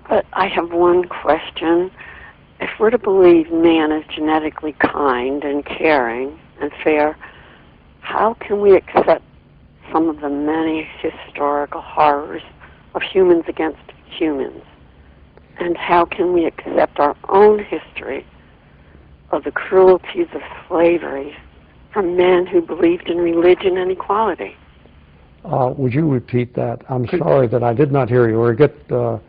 But I have one question. If we're to believe man is genetically kind and caring and fair, how can we accept some of the many historical horrors of humans against humans? And how can we accept our own history of the cruelties of slavery from men who believed in religion and equality? Would you repeat that? I'm sorry that I did not hear you. Or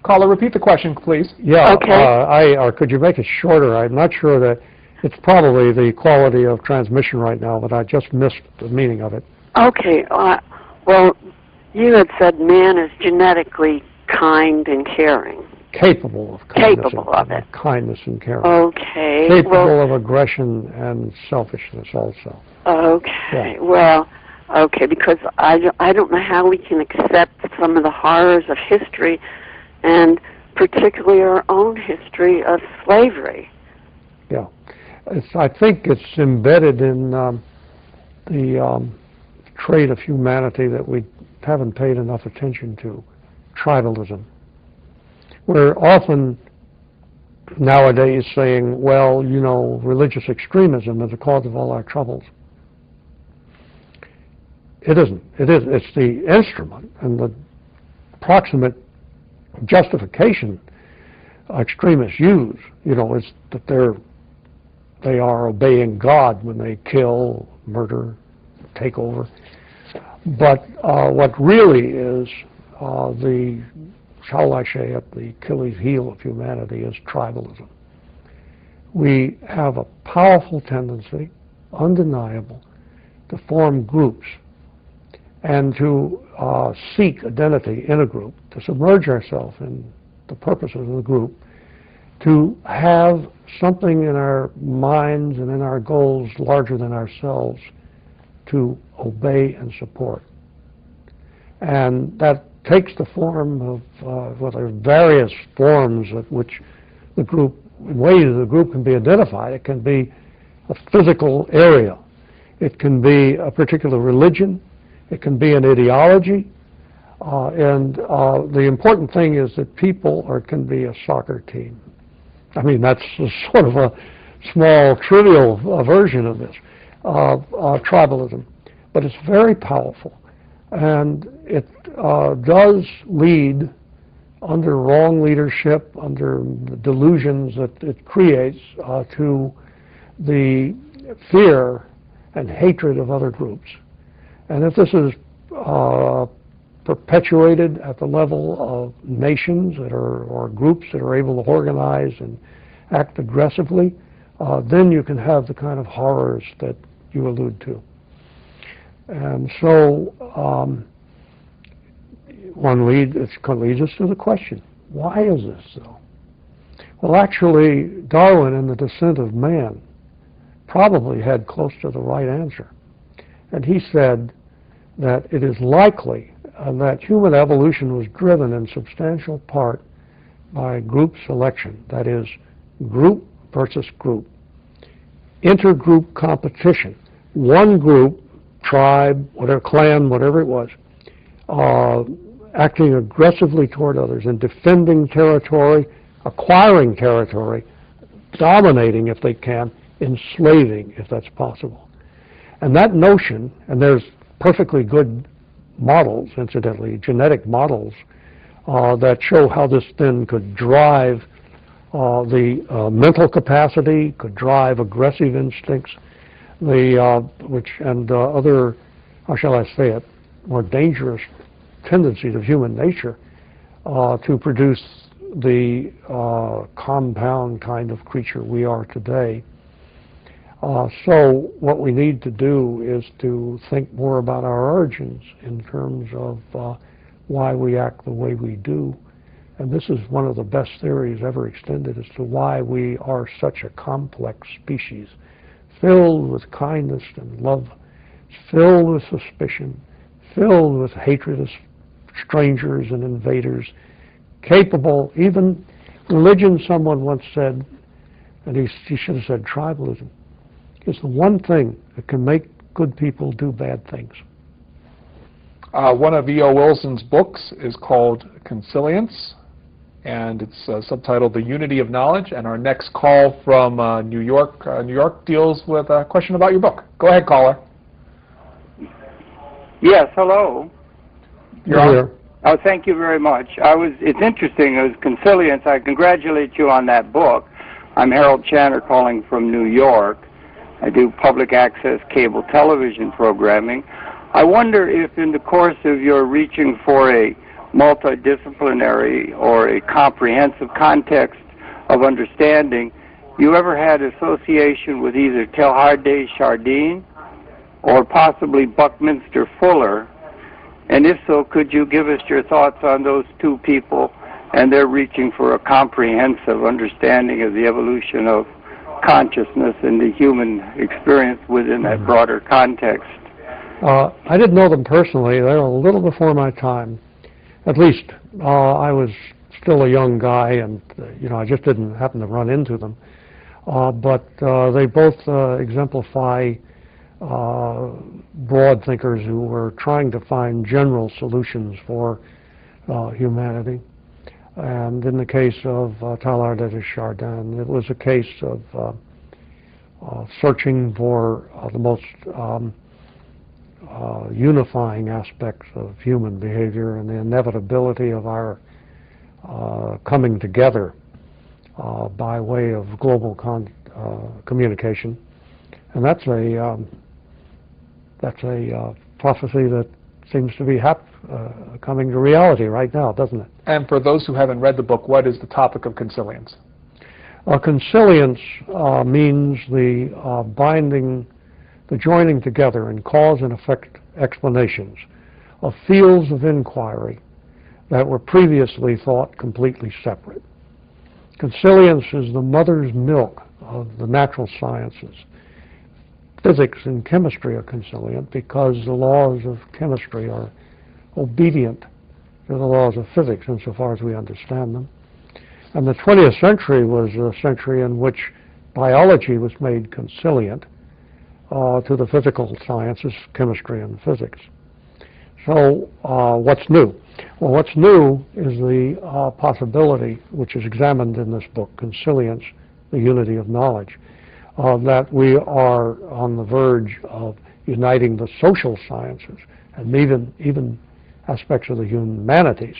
Caller, repeat the question, please. Yeah. Okay. Or could you make it shorter? I'm not sure that it's probably the quality of transmission right now, but I just missed the meaning of it. Okay. Well, you had said man is genetically kind and caring. Capable of kindness. Capable of it. Kindness and caring. Okay. Capable of aggression and selfishness also. Okay. Yeah. Well, okay, because I don't know how we can accept some of the horrors of history, and particularly our own history of slavery. Yeah. I think it's embedded in the trait of humanity that we haven't paid enough attention to, tribalism. We're often nowadays saying, well, you know, religious extremism is the cause of all our troubles. It isn't. It's the instrument and the proximate justification extremists use. You know, is that they are obeying God when they kill, murder, take over. But what really is shall I say it, the Achilles heel of humanity is tribalism. We have a powerful tendency, undeniable, to form groups and to seek identity in a group, to submerge ourselves in the purposes of the group, to have something in our minds and in our goals larger than ourselves to obey and support. And that takes the form of, well, there are various forms of which the group, ways the group can be identified. It can be a physical area. It can be a particular religion. It can be an ideology. And the important thing is that people, or it can be a soccer team. I mean, that's sort of a small, trivial version of this, tribalism. But it's very powerful. And it does lead, under wrong leadership, under the delusions that it creates, to the fear and hatred of other groups. And if this is perpetuated at the level of nations that are, or groups that are able to organize and act aggressively, then you can have the kind of horrors that you allude to. And so it leads us to the question, why is this so? Well, actually, Darwin in The Descent of Man probably had close to the right answer. And he said that it is likely that human evolution was driven in substantial part by group selection, that is, group versus group, intergroup competition. One group, tribe, whatever, clan, whatever it was, acting aggressively toward others and defending territory, acquiring territory, dominating if they can, enslaving if that's possible. And that notion, and there's perfectly good models, incidentally, genetic models, that show how this then could drive the mental capacity, could drive aggressive instincts, other, how shall I say it, more dangerous tendencies of human nature to produce the compound kind of creature we are today. So what we need to do is to think more about our origins in terms of why we act the way we do. And this is one of the best theories ever extended as to why we are such a complex species, filled with kindness and love, filled with suspicion, filled with hatred of strangers and invaders, capable, even religion, someone once said, and he should have said tribalism, is the one thing that can make good people do bad things. One of E.O. Wilson's books is called Consilience, and it's subtitled The Unity of Knowledge. And our next call from New York deals with a question about your book. Go ahead, caller. Yes, hello. You're on. Oh, thank you very much. It's interesting. It was Consilience. I congratulate you on that book. I'm Harold Channer calling from New York. I do public access cable television programming. I wonder if in the course of your reaching for a multidisciplinary or a comprehensive context of understanding, you ever had association with either Teilhard de Chardin or possibly Buckminster Fuller? And if so, could you give us your thoughts on those two people and their reaching for a comprehensive understanding of the evolution of consciousness and the human experience within that broader context? I didn't know them personally. They were a little before my time. At least I was still a young guy, and I just didn't happen to run into them. But they both exemplify broad thinkers who were trying to find general solutions for humanity. And in the case of Teilhard de Chardin, it was a case of searching for the most unifying aspects of human behavior and the inevitability of our coming together by way of global communication. And that's a prophecy that seems to be coming to reality right now, doesn't it? And for those who haven't read the book, what is the topic of consilience? Consilience means the binding, the joining together in cause and effect explanations of fields of inquiry that were previously thought completely separate. Consilience is the mother's milk of the natural sciences. Physics and chemistry are consilient because the laws of chemistry are obedient to the laws of physics insofar as we understand them. And the 20th century was a century in which biology was made consilient to the physical sciences, chemistry and physics. So what's new? Well, what's new is the possibility, which is examined in this book, Consilience, the Unity of Knowledge, that we are on the verge of uniting the social sciences and even aspects of the humanities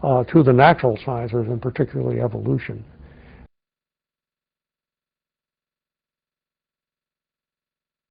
to the natural sciences, and particularly evolution